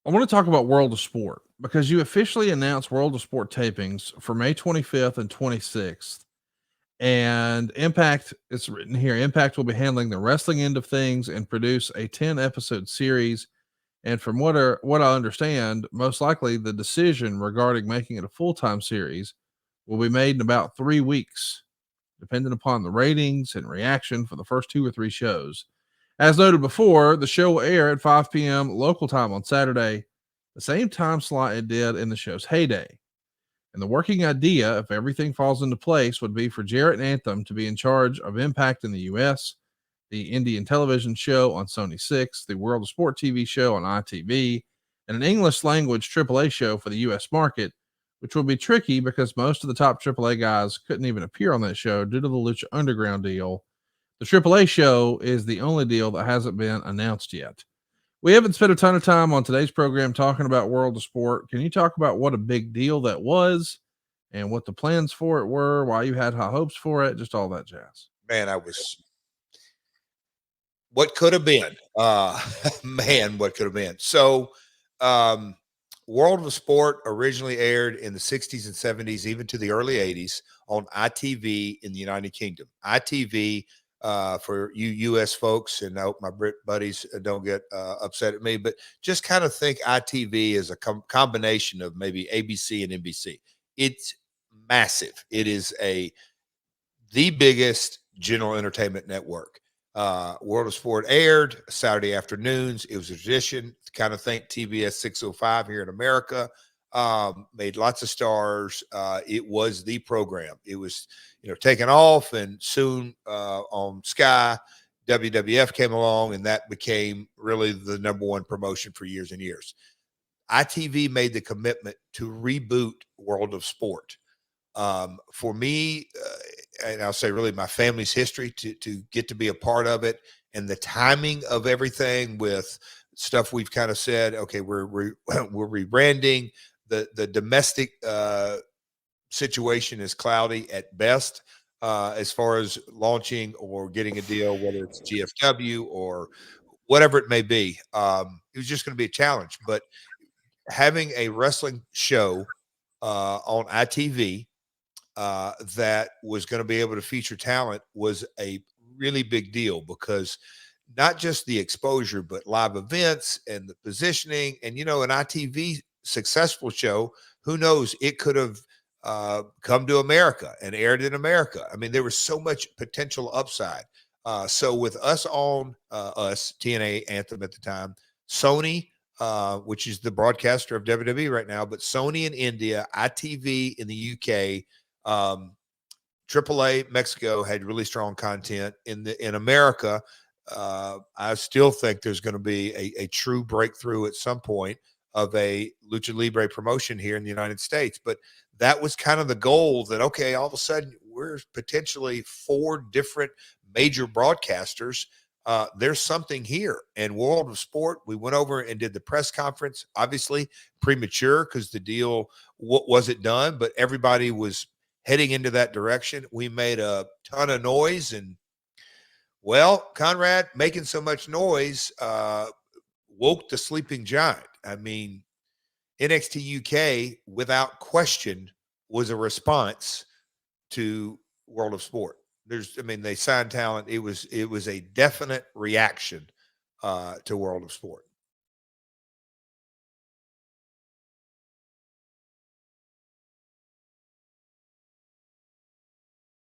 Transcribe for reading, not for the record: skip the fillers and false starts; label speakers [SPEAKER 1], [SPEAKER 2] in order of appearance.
[SPEAKER 1] I want to talk about World of Sport because you officially announced World of Sport tapings for May 25th and 26th. And Impact, it's written here, Impact will be handling the wrestling end of things and produce a 10 episode series. And from what I understand, most likely the decision regarding making it a full time series will be made in about 3 weeks, depending upon the ratings and reaction for the first two or three shows. As noted before, the show will air at 5 p.m. local time on Saturday, the same time slot it did in the show's heyday. And the working idea, if everything falls into place, would be for Jarrett and Anthem to be in charge of Impact in the US, the Indian television show on Sony 6, the World of Sport TV show on ITV, and an English language AAA show for the US market, which will be tricky because most of the top AAA guys couldn't even appear on that show due to the Lucha Underground deal. The AAA show is the only deal that hasn't been announced yet. We haven't spent a ton of time on today's program talking about World of Sport. Can you talk about what a big deal that was and what the plans for it were, why you had high hopes for it, just all that jazz?
[SPEAKER 2] Man, I was what could have been. Man, what could have been. So, um, World of Sport originally aired in the 60s and 70s, even to the early 80s on ITV in the United Kingdom. ITV, for you US folks, and I hope my Brit buddies don't get upset at me, but just kind of think ITV is a combination of maybe ABC and NBC. It's massive. It is the biggest general entertainment network. World of Sport aired Saturday afternoons. It was a tradition to kind of think TBS 605 here in America. Made lots of stars. It was the program. It was, taken off, and soon on Sky, WWF came along, and that became really the number one promotion for years and years. ITV made the commitment to reboot World of Sport. For me, and I'll say really my family's history to get to be a part of it, and the timing of everything with stuff we've kind of said, okay, we're rebranding. The domestic situation is cloudy at best as far as launching or getting a deal, whether it's GFW or whatever it may be. It was just going to be a challenge, but having a wrestling show on ITV that was going to be able to feature talent was a really big deal, because not just the exposure, but live events and the positioning. And, an ITV successful show, who knows, it could have come to America and aired in America. I mean, there was so much potential upside. So with us TNA Anthem at the time, Sony, which is the broadcaster of WWE right now, but Sony in India, ITV in the UK, AAA Mexico had really strong content. In America. I still think there's going to be a true breakthrough at some point of a Lucha Libre promotion here in the United States. But that was kind of the goal, that, okay, all of a sudden we're potentially 4 different major broadcasters. There's something here. And World of Sport, we went over and did the press conference, obviously premature because the deal wasn't done, but everybody was heading into that direction. We made a ton of noise, and well, Conrad, making so much noise woke the sleeping giant. I mean, NXT UK, without question, was a response to World of Sport. They signed talent. It was a definite reaction to World of Sport.